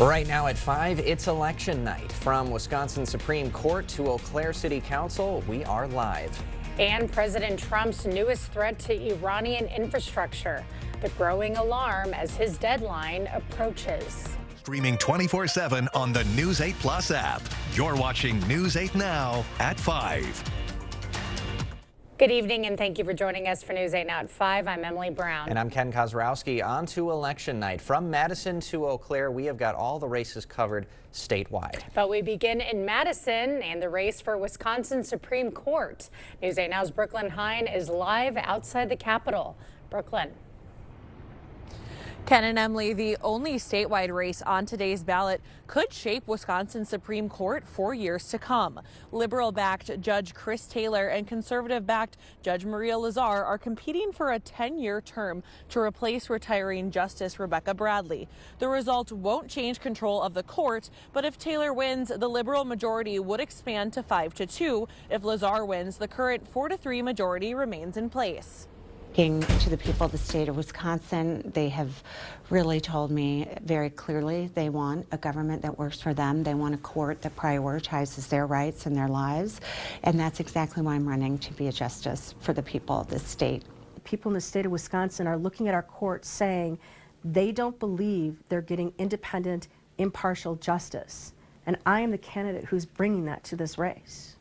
Right now at 5, it's election night. From Wisconsin Supreme Court to Eau Claire City Council, we are live. And President Trump's newest threat to Iranian infrastructure, the growing alarm as his deadline approaches. Streaming 24/7 on the News 8 Plus app. You're watching News 8 Now at 5. Good evening and thank you for joining us for News 8 Now at 5. I'm Emily Brown. And I'm Ken Kozrowski. On to election night. From Madison to Eau Claire, we have got all the races covered statewide. But we begin in Madison and the race for Wisconsin Supreme Court. News 8 Now's Brooklyn Hein is live outside the Capitol. Brooklyn. Ken and Emily, the only statewide race on today's ballot could shape Wisconsin Supreme Court for years to come. Liberal-backed Judge Chris Taylor and conservative-backed Judge Maria Lazar are competing for a 10-year term to replace retiring Justice Rebecca Bradley. The result won't change control of the court, but if Taylor wins, the liberal majority would expand to 5-2. If Lazar wins, the current 4-3 majority remains in place. To the people of the state of Wisconsin, they have really told me very clearly they want a government that works for them. They want a court that prioritizes their rights and their lives. And that's exactly why I'm running, to be a justice for the people of this state. People in the state of Wisconsin are looking at our court saying they don't believe they're getting independent, impartial justice. And I am the candidate who's bringing that to this race.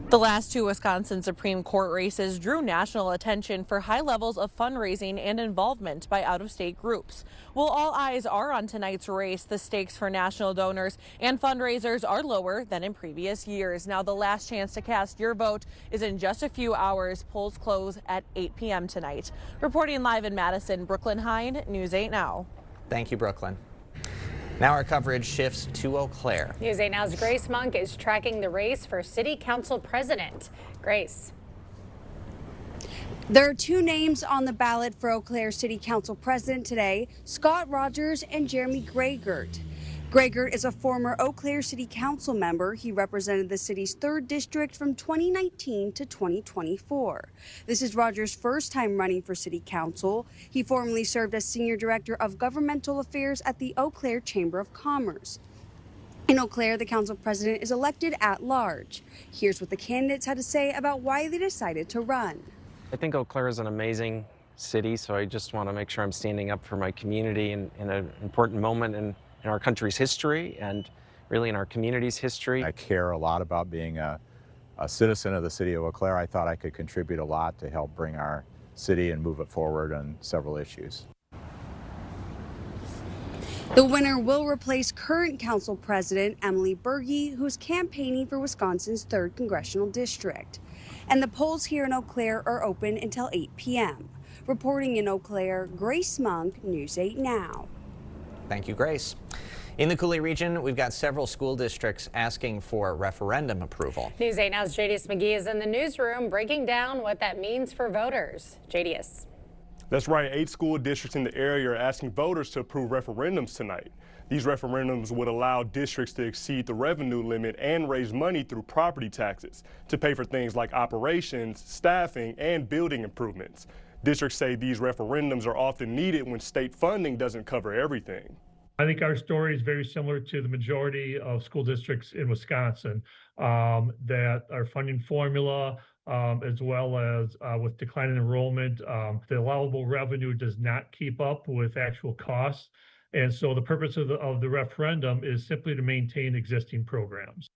The last two Wisconsin Supreme Court races drew national attention for high levels of fundraising and involvement by out-of-state groups. While all eyes are on tonight's race, the stakes for national donors and fundraisers are lower than in previous years. Now, the last chance to cast your vote is in just a few hours. Polls close at 8 p.m. tonight. Reporting live in Madison, Brooklyn Hein, News 8 Now. Thank you, Brooklyn. Now our coverage shifts to Eau Claire. News 8 Now's Grace Monk is tracking the race for City Council President. Grace. There are two names on the ballot for Eau Claire City Council President today, Scott Rogers and Jeremy Greigert. Greigert is a former Eau Claire City Council member. He represented the city's 3rd district from 2019 to 2024. This is Rogers' first time running for City Council. He formerly served as Senior Director of Governmental Affairs at the Eau Claire Chamber of Commerce. In Eau Claire, the council president is elected at large. Here's what the candidates had to say about why they decided to run. I think Eau Claire is an amazing city, so I just want to make sure I'm standing up for my community in an important moment in our country's history and really in our community's history. I care a lot about being a citizen of the city of Eau Claire. I thought I could contribute a lot to help bring our city and move it forward on several issues. The winner will replace current council president Emily Berge, who's campaigning for Wisconsin's 3rd congressional district. And the polls here in Eau Claire are open until 8 p.m. Reporting in Eau Claire, Grace Monk, News 8 Now. Thank you, Grace. In the Coulee region, we've got several school districts asking for referendum approval. News 8 Now's Jadius McGee is in the newsroom breaking down what that means for voters. Jadius. That's right. 8 school districts in the area are asking voters to approve referendums tonight. These referendums would allow districts to exceed the revenue limit and raise money through property taxes to pay for things like operations, staffing, and building improvements. Districts say these referendums are often needed when state funding doesn't cover everything. I think our story is very similar to the majority of school districts in Wisconsin, that our funding formula, as well as with declining enrollment, the allowable revenue does not keep up with actual costs. And so the purpose of the referendum is simply to maintain existing programs.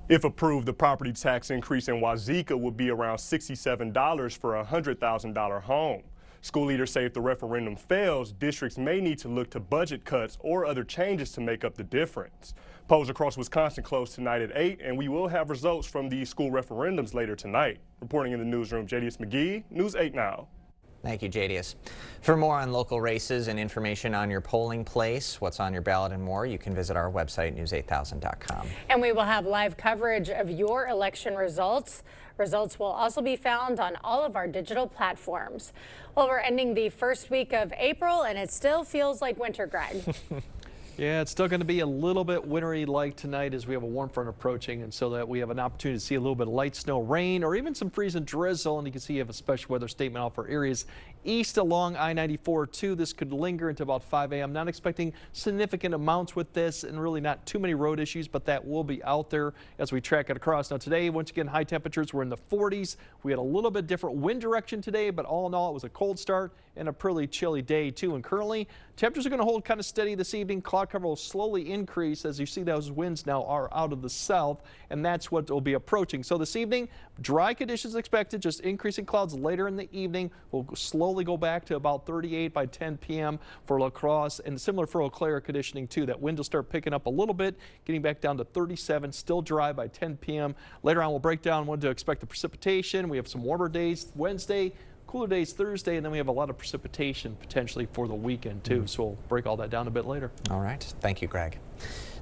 If approved, the property tax increase in Wazeeka would be around $67 for a $100,000 home. School leaders say if the referendum fails, districts may need to look to budget cuts or other changes to make up the difference. Polls across Wisconsin close tonight at 8, and we will have results from these school referendums later tonight. Reporting in the newsroom, Jadius McGee, News 8 Now. Thank you, Jadius. For more on local races and information on your polling place, what's on your ballot and more, you can visit our website, news8000.com. And we will have live coverage of your election results. Results will also be found on all of our digital platforms. Well, we're ending the first week of April, and it still feels like winter, Greg. Yeah, it's still going to be a little bit wintry like tonight as we have a warm front approaching, and so that we have an opportunity to see a little bit of light snow, rain, or even some freezing drizzle. And you can see you have a special weather statement out for areas east along I-94 too. This could linger until about 5 a.m. Not expecting significant amounts with this, and really not too many road issues, but that will be out there as we track it across. Now today, once again, high temperatures were in the 40s. We had a little bit different wind direction today, but all in all, it was a cold start and a pretty chilly day too. And currently, temperatures are going to hold kind of steady this evening. Cloud cover will slowly increase as you see those winds now are out of the south, and that's what will be approaching. So this evening, dry conditions expected, just increasing clouds later in the evening. We'll slowly go back to about 38 by 10 p.m. for La Crosse, and similar for Eau Claire conditioning too. That wind will start picking up a little bit, getting back down to 37, still dry by 10 p.m. Later on, we'll break down when to expect the precipitation. We have some warmer days Wednesday, cooler days Thursday, and then we have a lot of precipitation potentially for the weekend too. So we'll break all that down a bit later. All right. Thank you, Greg.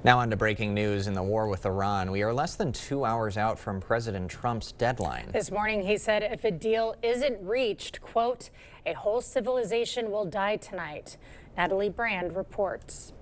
Now on to breaking news in the war with Iran. We are less than 2 hours out from President Trump's deadline. This morning, he said if a deal isn't reached, quote, a whole civilization will die tonight. Natalie Brand reports.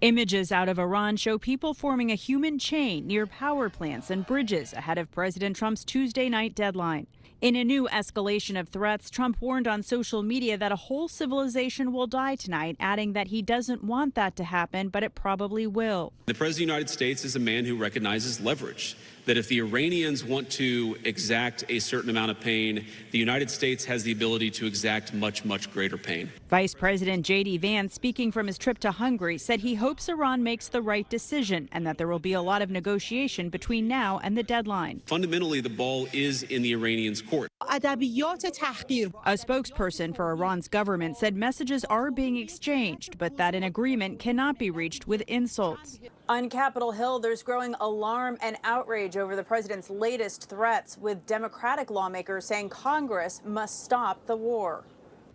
Images out of Iran show people forming a human chain near power plants and bridges ahead of President Trump's Tuesday night deadline. In a new escalation of threats, Trump warned on social media that a whole civilization will die tonight, adding that he doesn't want that to happen, but it probably will. The President of the United States is a man who recognizes leverage, that if the Iranians want to exact a certain amount of pain, the United States has the ability to exact much, much greater pain. Vice President J.D. Vance, speaking from his trip to Hungary, said he hopes Iran makes the right decision and that there will be a lot of negotiation between now and the deadline. Fundamentally, the ball is in the Iranians' court. A spokesperson for Iran's government said messages are being exchanged, but that an agreement cannot be reached with insults. On Capitol Hill, there's growing alarm and outrage over the president's latest threats, with Democratic lawmakers saying Congress must stop the war.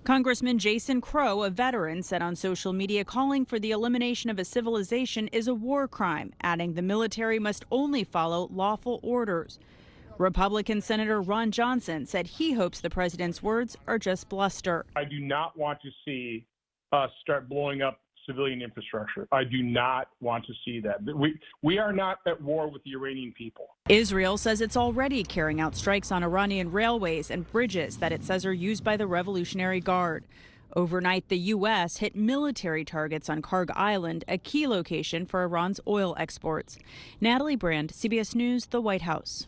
Congressman Jason Crow, a veteran, said on social media calling for the elimination of a civilization is a war crime, adding the military must only follow lawful orders. Republican Senator Ron Johnson said he hopes the president's words are just bluster. I do not want to see us start blowing up civilian infrastructure. I do not want to see that. We are not at war with the Iranian people. Israel says it's already carrying out strikes on Iranian railways and bridges that it says are used by the Revolutionary Guard. Overnight, the U.S. hit military targets on Karg Island, a key location for Iran's oil exports. Natalie Brand, CBS News, the White House.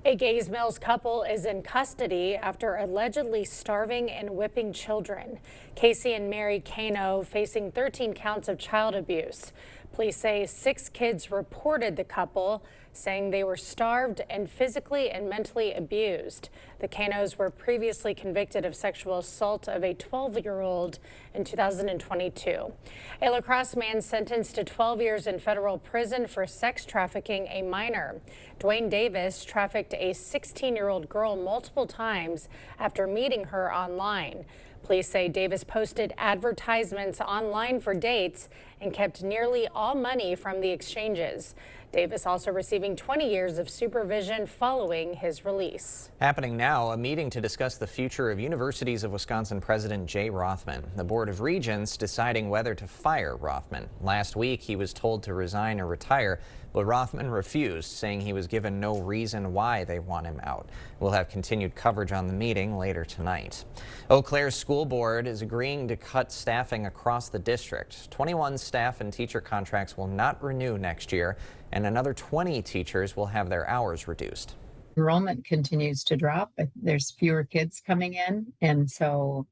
A Gays Mills couple is in custody after allegedly starving and whipping children. Casey and Mary Kano facing 13 counts of child abuse. Police say 6 kids reported the couple, saying they were starved and physically and mentally abused. The Kanos were previously convicted of sexual assault of a 12-year-old in 2022. A La Crosse man sentenced to 12 years in federal prison for sex trafficking a minor. Dwayne Davis trafficked a 16-year-old girl multiple times after meeting her online. Police say Davis posted advertisements online for dates and kept nearly all money from the exchanges. Davis also receiving 20 years of supervision following his release. Happening now, a meeting to discuss the future of Universities of Wisconsin President Jay Rothman. The Board of Regents deciding whether to fire Rothman. Last week, he was told to resign or retire, but Rothman refused, saying he was given no reason why they want him out. We'll have continued coverage on the meeting later tonight. Eau Claire's school board is agreeing to cut staffing across the district. 21 staff and teacher contracts will not renew next year, and another 20 teachers will have their hours reduced. Enrollment continues to drop. There's fewer kids coming in, and so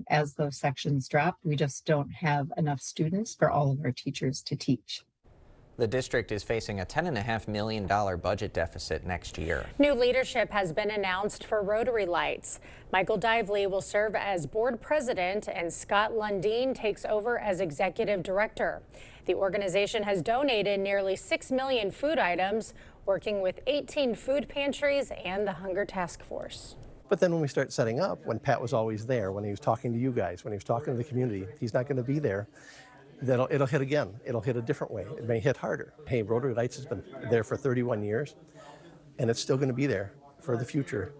as those sections drop, we just don't have enough students for all of our teachers to teach. The district is facing a $10.5 million budget deficit next year. New leadership has been announced for Rotary Lights. Michael Dively will serve as board president and Scott Lundeen takes over as executive director. The organization has donated nearly 6 million food items, working with 18 food pantries and the Hunger Task Force. But then when we start setting up, when Pat was always there, when he was talking to you guys, when he was talking to the community, he's not going to be there. Then it'll hit again. It'll hit a different way. It may hit harder. Hey, Rotary Lights has been there for 31 years, and it's still going to be there for the future.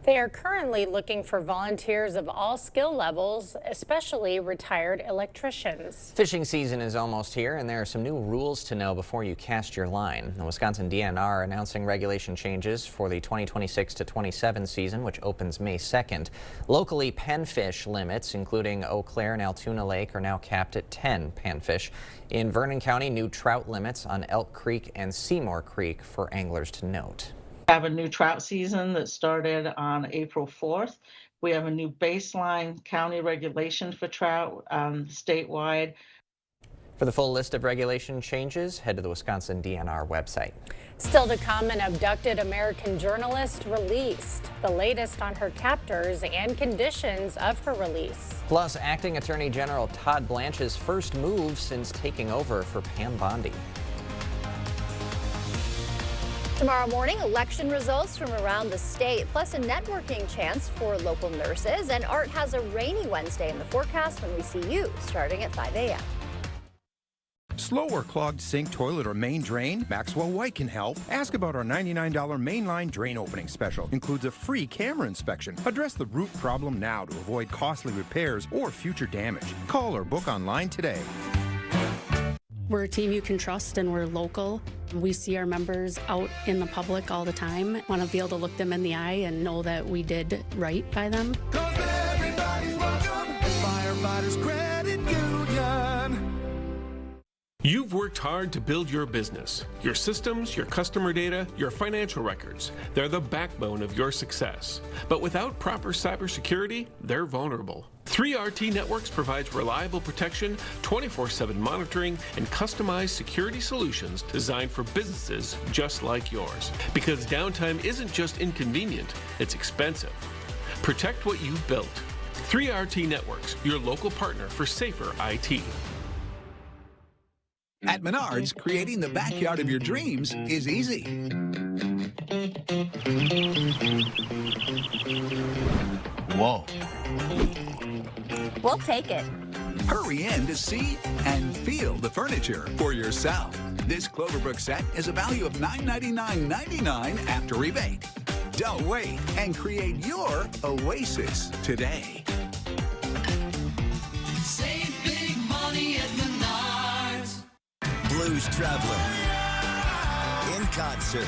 They are currently looking for volunteers of all skill levels, especially retired electricians. Fishing season is almost here, and there are some new rules to know before you cast your line. The Wisconsin DNR announcing regulation changes for the 2026 to 27 season, which opens May 2nd. Locally, panfish limits, including Eau Claire and Altoona Lake, are now capped at 10 panfish. In Vernon County, new trout limits on Elk Creek and Seymour Creek for anglers to note. Have a new trout season that started on April 4th. We have a new baseline county regulation for trout statewide. For the full list of regulation changes, head to the Wisconsin DNR website. Still to come, an abducted American journalist released. The latest on her captors and conditions of her release. Plus, Acting Attorney General Todd Blanche's first move since taking over for Pam Bondi. Tomorrow morning, election results from around the state, plus a networking chance for local nurses. And Art has a rainy Wednesday in the forecast when we see you starting at 5 a.m. Slow or clogged sink, toilet, or main drain? Maxwell White can help. Ask about our $99 mainline drain opening special. Includes a free camera inspection. Address the root problem now to avoid costly repairs or future damage. Call or book online today. We're a team you can trust, and we're local. We see our members out in the public all the time. Want to be able to look them in the eye and know that we did right by them. Everybody's welcome. Firefighters Credit Union. You've worked hard to build your business. Your systems, your customer data, your financial records. They're the backbone of your success. But without proper cybersecurity, they're vulnerable. 3RT Networks provides reliable protection, 24/7 monitoring, and customized security solutions designed for businesses just like yours. Because downtime isn't just inconvenient, it's expensive. Protect what you've built. 3RT Networks, your local partner for safer IT. At Menards, creating the backyard of your dreams is easy. Whoa. We'll take it. Hurry in to see and feel the furniture for yourself. This Cloverbrook set is a value of $999.99 after rebate. Don't wait and create your oasis today. Save big money at Menards. Blues Traveler in concert.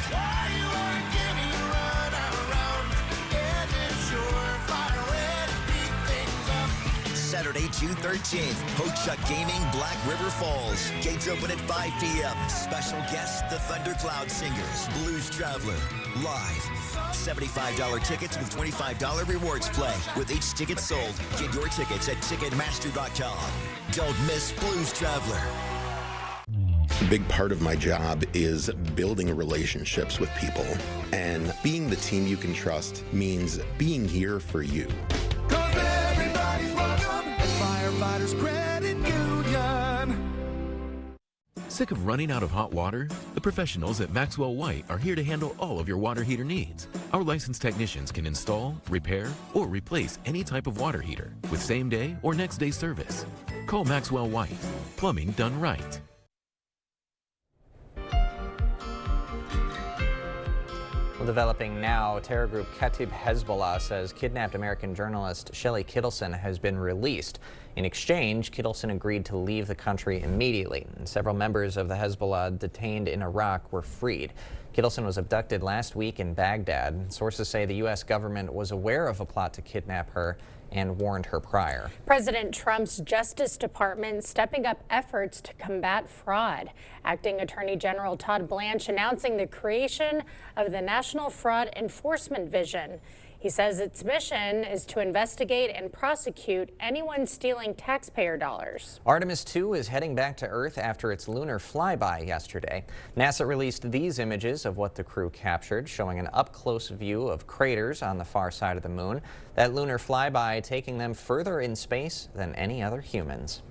Saturday, June 13th, Ho-Chuk Gaming, Black River Falls. Gates open at 5 p.m. Special guests, the Thundercloud Singers, Blues Traveler, live. $75 tickets with $25 rewards play. With each ticket sold, get your tickets at Ticketmaster.com. Don't miss Blues Traveler. A big part of my job is building relationships with people. And being the team you can trust means being here for you. Firefighters Credit Union. Sick of running out of hot water? The professionals at Maxwell White are here to handle all of your water heater needs. Our licensed technicians can install, repair, or replace any type of water heater with same-day or next-day service. Call Maxwell White. Plumbing done right. Developing now, terror group Kata'ib Hezbollah says kidnapped American journalist Shelley Kittleson has been released. In exchange, Kittleson agreed to leave the country immediately, and several members of the Hezbollah detained in Iraq were freed. Kittleson was abducted last week in Baghdad. Sources say the U.S. government was aware of a plot to kidnap her and warned her prior. President Trump's Justice Department stepping up efforts to combat fraud. Acting Attorney General Todd Blanche announcing the creation of the National Fraud Enforcement Division. He says its mission is to investigate and prosecute anyone stealing taxpayer dollars. Artemis 2 is heading back to Earth after its lunar flyby yesterday. NASA released these images of what the crew captured, showing an up-close view of craters on the far side of the moon. That lunar flyby taking them further in space than any other humans.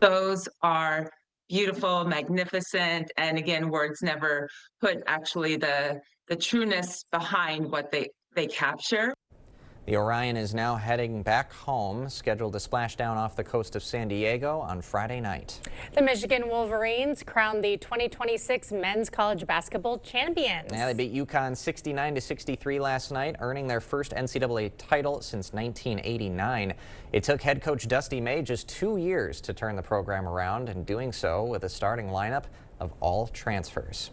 Those are beautiful, magnificent, and again, words never put actually the trueness behind what they capture. The Orion is now heading back home, scheduled to splash down off the coast of San Diego on Friday night. The Michigan Wolverines crowned the 2026 men's college basketball champions. Yeah, they beat UConn 69-63 last night, earning their first NCAA title since 1989. It took head coach Dusty May just 2 years to turn the program around, and doing so with a starting lineup of all transfers.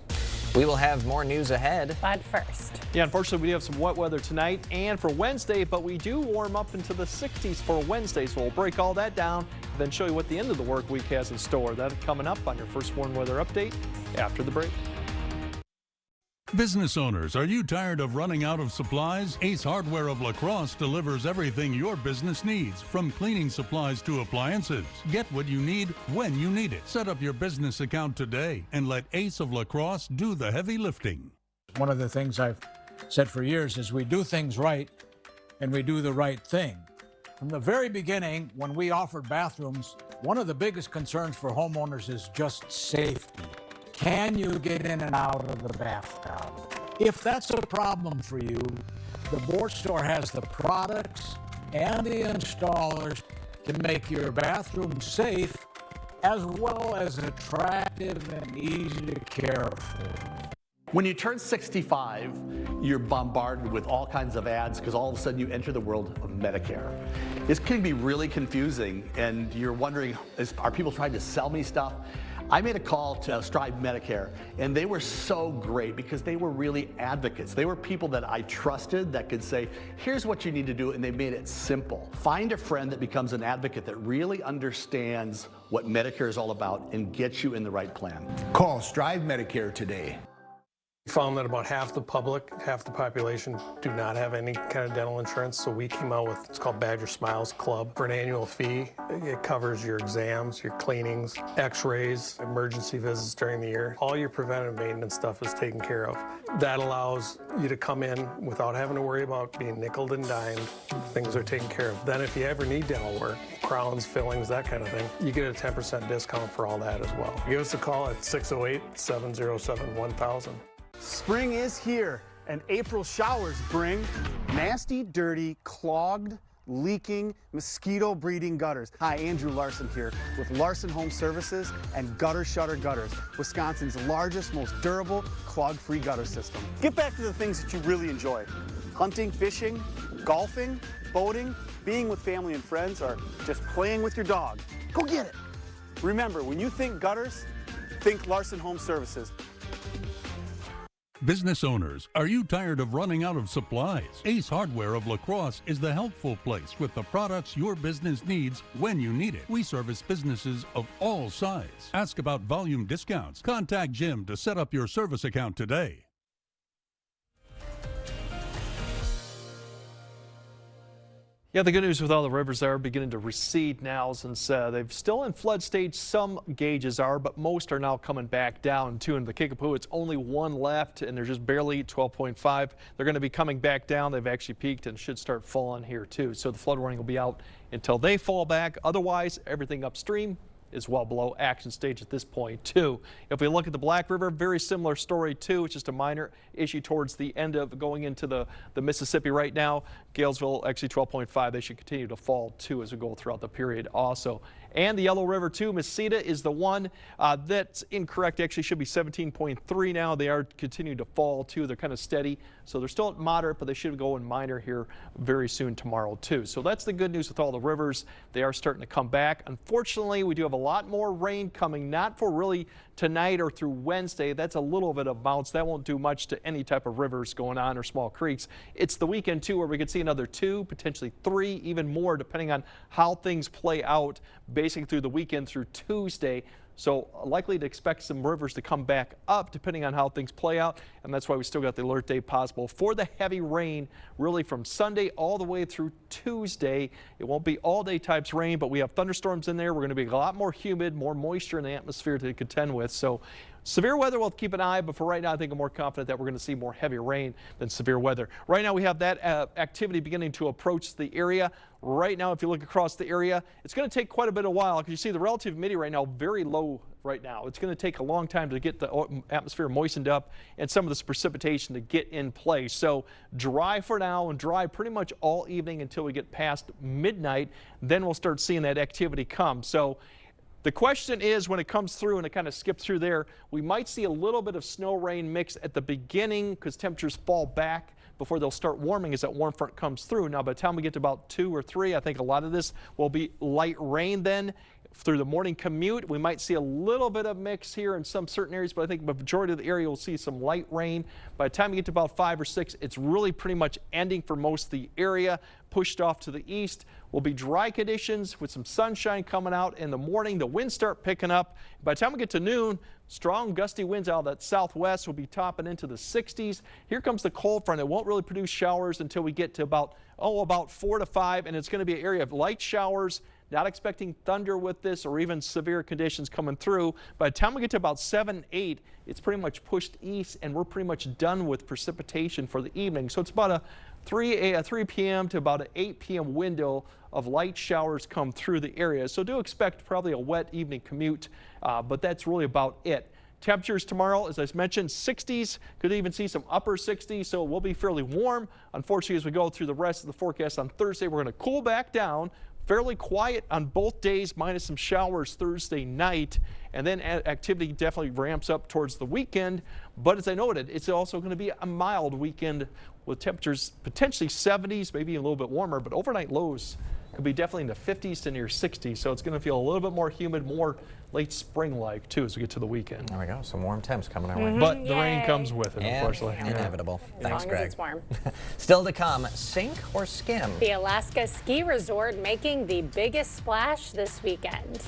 We will have more news ahead. But first. Yeah, unfortunately, we do have some wet weather tonight and for Wednesday, but we do warm up into the 60s for Wednesday, so we'll break all that down and then show you what the end of the work week has in store. That's coming up on your First Warn Weather Update after the break. Business owners, are you tired of running out of supplies? Ace Hardware of La Crosse delivers everything your business needs, from cleaning supplies to appliances. Get what you need when you need it. Set up your business account today and let Ace of La Crosse do the heavy lifting. One of the things I've said for years is we do things right and we do the right thing. From the very beginning, when we offered bathrooms, one of the biggest concerns for homeowners is just safety. Can you get in and out of the bathtub? If that's a problem for you, the Board Store has the products and the installers to make your bathroom safe as well as attractive and easy to care for. When you turn 65, you're bombarded with all kinds of ads because all of a sudden you enter the world of Medicare. This can be really confusing, and you're wondering, are people trying to sell me stuff? I made a call to Strive Medicare, and they were so great because they were really advocates. They were people that I trusted that could say, here's what you need to do, and they made it simple. Find a friend that becomes an advocate that really understands what Medicare is all about and gets you in the right plan. Call Strive Medicare today. We found that about half the public, half the population do not have any kind of dental insurance, so we came out with what's called Badger Smiles Club. For an annual fee, it covers your exams, your cleanings, x-rays, emergency visits during the year. All your preventive maintenance stuff is taken care of. That allows you to come in without having to worry about being nickeled and dimed. Things are taken care of. Then if you ever need dental work, crowns, fillings, that kind of thing, you get a 10% discount for all that as well. Give us a call at 608-707-1000. Spring is here, and April showers bring nasty, dirty, clogged, leaking, mosquito breeding gutters. Hi, Andrew Larson here with Larson Home Services and Gutter Shutter Gutters, Wisconsin's largest, most durable, clog-free gutter system. Get back to the things that you really enjoy. Hunting, fishing, golfing, boating, being with family and friends, or just playing with your dog. Go get it. Remember, when you think gutters, think Larson Home Services. Business owners, are you tired of running out of supplies? Ace Hardware of La Crosse is the helpful place with the products your business needs when you need it. We service businesses of all sizes. Ask about volume discounts. Contact Jim to set up your service account today. Yeah, the good news with all the rivers are beginning to recede now, since they've still in flood stage. Some gauges are, but most are now coming back down too. In the Kickapoo, it's only one left, and they're just barely 12.5. They're going to be coming back down. They've actually peaked and should start falling here too. So the flood warning will be out until they fall back. Otherwise, everything upstream is well below action stage at this point too. If we look at the Black River, very similar story too. It's just a minor issue towards the end of going into the Mississippi right now. Galesville actually 12.5. They should continue to fall too as we go throughout the period also. And the Yellow River too. Mesita is the one that's incorrect. Actually should be 17.3 now. They are continuing to fall too. They're kind of steady. So they're still at moderate, but they should go in minor here very soon tomorrow too. So that's the good news with all the rivers. They are starting to come back. Unfortunately, we do have a lot more rain coming, not for really tonight or through Wednesday. That's a little bit of bounce. That won't do much to any type of rivers going on or small creeks. It's the weekend too, where we could see another 2, potentially 3, even more, depending on how things play out basically through the weekend through Tuesday. So likely to expect some rivers to come back up depending on how things play out, and that's why we still got the alert day possible for the heavy rain really from Sunday all the way through Tuesday. It won't be all day types rain, but we have thunderstorms in there. We're going to be a lot more humid, more moisture in the atmosphere to contend with. So severe weather, we'll keep an eye, but for right now, I think I'm more confident that we're going to see more heavy rain than severe weather. Right now, we have that activity beginning to approach the area. Right now, if you look across the area, it's going to take quite a bit of while because you see the relative humidity right now very low right now. It's going to take a long time to get the atmosphere moistened up and some of this precipitation to get in place. So dry for now and dry pretty much all evening until we get past midnight. Then we'll start seeing that activity come. So the question is, when it comes through and it kind of skips through there, we might see a little bit of snow rain mix at the beginning because temperatures fall back before they'll start warming as that warm front comes through. Now, by the time we get to about 2 or 3, I think a lot of this will be light rain then. Through the morning commute, we might see a little bit of mix here in some certain areas, but I think the majority of the area will see some light rain. By the time you get to about 5 or 6, it's really pretty much ending for most of the area. Pushed off to the east will be dry conditions with some sunshine coming out in the morning. The winds start picking up. By the time we get to noon, strong gusty winds out of that southwest will be topping into the 60s. Here comes the cold front. It won't really produce showers until we get to about 4 to 5, and it's going to be an area of light showers. Not expecting thunder with this or even severe conditions coming through. By the time we get to about 7, 8, it's pretty much pushed east and we're pretty much done with precipitation for the evening. So it's about a 3 p.m. to about an 8 p.m. window of light showers come through the area. So do expect probably a wet evening commute, but that's really about it. Temperatures tomorrow, as I mentioned, 60s, could even see some upper 60s, so it will be fairly warm. Unfortunately, as we go through the rest of the forecast on Thursday, we're going to cool back down. Fairly quiet on both days, minus some showers Thursday night, and then activity definitely ramps up towards the weekend. But as I noted, it's also going to be a mild weekend with temperatures potentially 70s, maybe a little bit warmer, but overnight lows could be definitely in the 50s to near 60s. So it's going to feel a little bit more humid, more late spring-like too as we get to the weekend. There we go. Some warm temps coming our way. But the rain comes with it, unfortunately. Inevitable. As Thanks, long Greg. as it's warm. Still to come, sink or skim? The Alaska Ski Resort making the biggest splash this weekend.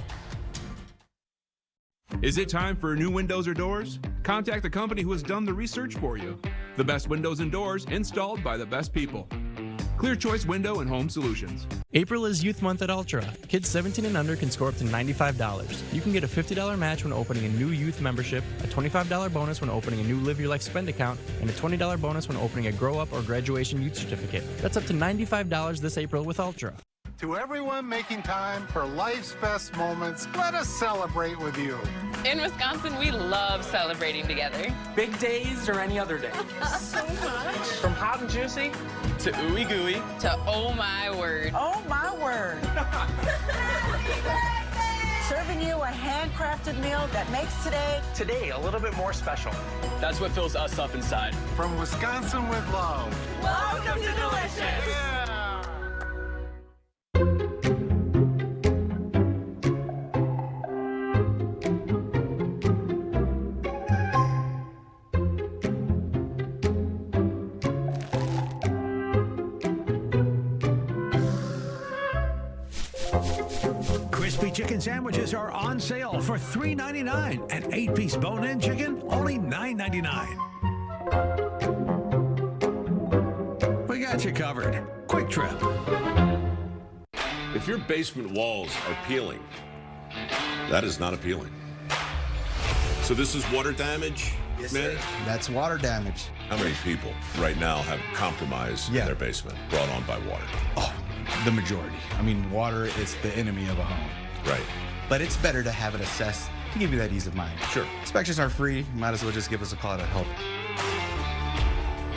Is it time for new windows or doors? Contact the company who has done the research for you. The best windows and doors installed by the best people. Clear Choice Window and Home Solutions. April is Youth Month at Ultra. Kids 17 and under can score up to $95. You can get a $50 match when opening a new youth membership, a $25 bonus when opening a new Live Your Life spend account, and a $20 bonus when opening a Grow Up or Graduation Youth Certificate. That's up to $95 this April with Ultra. To everyone making time for life's best moments, let us celebrate with you. In Wisconsin, we love celebrating together. Big days or any other day. So much. From hot and juicy to ooey gooey to oh my word. Oh my word. Serving you a handcrafted meal that makes today a little bit more special. That's what fills us up inside. From Wisconsin with love. Welcome to Delicious. Yeah. Crispy chicken sandwiches are on sale for $3.99 and 8-piece bone-in chicken only $9.99. We got you covered. Quick Trip. If your basement walls are peeling, that is not appealing. So this is water damage, Yes, man? sir. That's water damage. How many people right now have compromise in their basement brought on by water? Oh, the majority. I mean, water is the enemy of a home. Right. But it's better to have it assessed to give you that ease of mind. Sure. Inspections are free. Might as well just give us a call to help.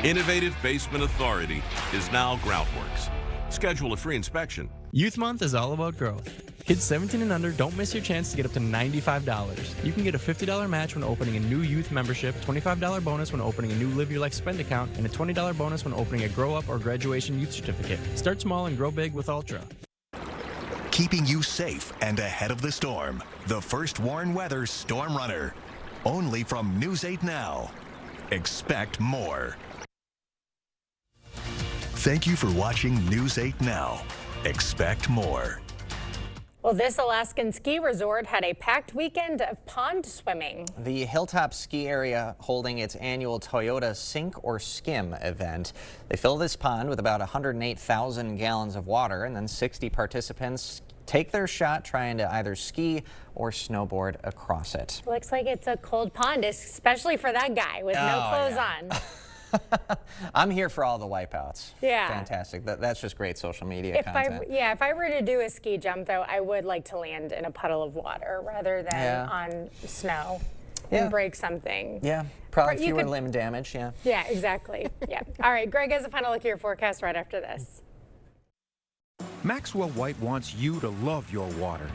Innovative Basement Authority is now Groutworks. Schedule a free inspection. Youth Month is all about growth. Kids 17 and under, don't miss your chance to get up to $95. You can get a $50 match when opening a new youth membership, $25 bonus when opening a new Live Your Life spend account, and a $20 bonus when opening a Grow Up or Graduation Youth Certificate. Start small and grow big with Ultra. Keeping you safe and ahead of the storm. The first Warren Weather Storm Runner. Only from News 8 Now. Expect more. Thank you for watching News 8 Now. Expect more. Well, this Alaskan ski resort had a packed weekend of pond swimming. The Hilltop Ski Area holding its annual Toyota Sink or Skim event. They fill this pond with about 108,000 gallons of water, and then 60 participants take their shot trying to either ski or snowboard across it. Looks like it's a cold pond, especially for that guy with no clothes on. I'm here for all the wipeouts. Yeah. Fantastic. That's just great social media content. If I were to do a ski jump, though, I would like to land in a puddle of water rather than on snow and break something. Yeah, probably You fewer could- limb damage, yeah. Yeah, exactly. Yeah. All right, Greg has a final look at your forecast right after this. Maxwell White wants you to love your water.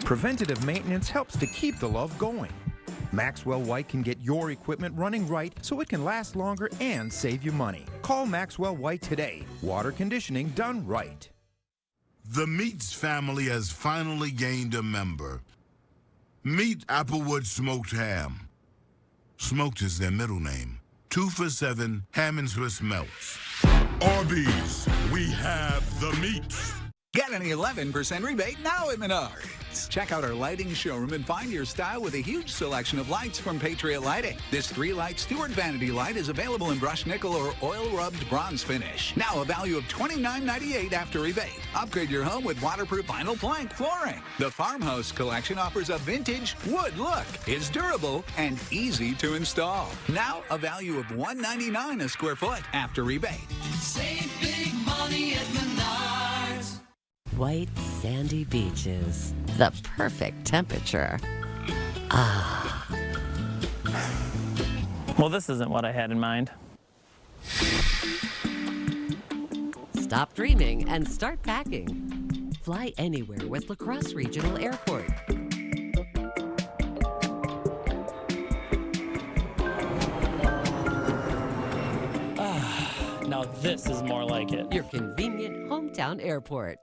Preventative maintenance helps to keep the love going. Maxwell White can get your equipment running right so it can last longer and save you money. Call Maxwell White today. Water conditioning done right. The Meats family has finally gained a member. Meet Applewood Smoked Ham. Smoked is their middle name. 2 for $7 ham and Swiss melts. Arby's, we have the meats. Get an 11% rebate now at Menards. Check out our lighting showroom and find your style with a huge selection of lights from Patriot Lighting. This 3-light Stewart vanity light is available in brushed nickel or oil-rubbed bronze finish. Now a value of $29.98 after rebate. Upgrade your home with waterproof vinyl plank flooring. The Farmhouse collection offers a vintage wood look. It's durable and easy to install. Now a value of $199 a square foot after rebate. Save big money at Menards. White sandy beaches, the perfect temperature. Ah. Well, this isn't what I had in mind. Stop dreaming and start packing. Fly anywhere with La Crosse Regional Airport. Now this is more like it. Your convenient hometown airport.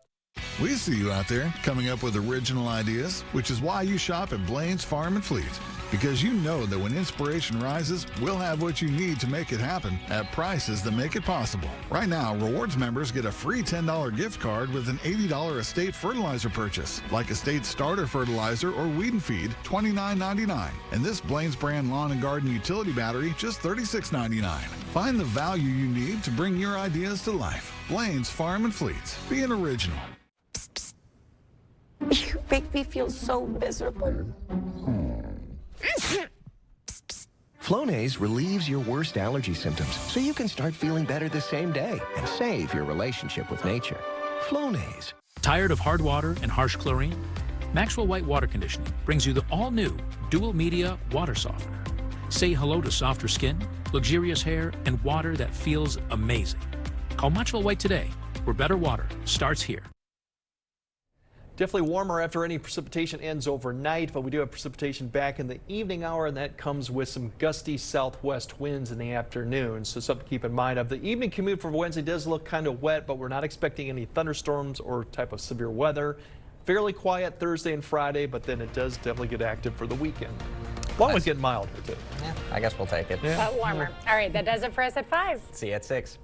We see you out there coming up with original ideas, which is why you shop at Blaine's Farm and Fleet. Because you know that when inspiration rises, we'll have what you need to make it happen at prices that make it possible. Right now, Rewards members get a free $10 gift card with an $80 Estate fertilizer purchase, like Estate Starter Fertilizer or Weed and Feed, $29.99. And this Blaine's brand lawn and garden utility battery, just $36.99. Find the value you need to bring your ideas to life. Blaine's Farm and Fleet. Be an original. You make me feel so miserable. Flonase relieves your worst allergy symptoms so you can start feeling better the same day and save your relationship with nature. Flonase. Tired of hard water and harsh chlorine? Maxwell White Water Conditioning brings you the all-new Dual Media Water Softener. Say hello to softer skin, luxurious hair, and water that feels amazing. Call Maxwell White today, where better water starts here. Definitely warmer after any precipitation ends overnight, but we do have precipitation back in the evening hour, and that comes with some gusty southwest winds in the afternoon. So something to keep in mind. Of the evening commute for Wednesday does look kind of wet, but we're not expecting any thunderstorms or type of severe weather. Fairly quiet Thursday and Friday, but then it does definitely get active for the weekend. Along with getting milder too. Yeah, I guess we'll take it. But warmer. All right, that does it for us at 5. See you at 6.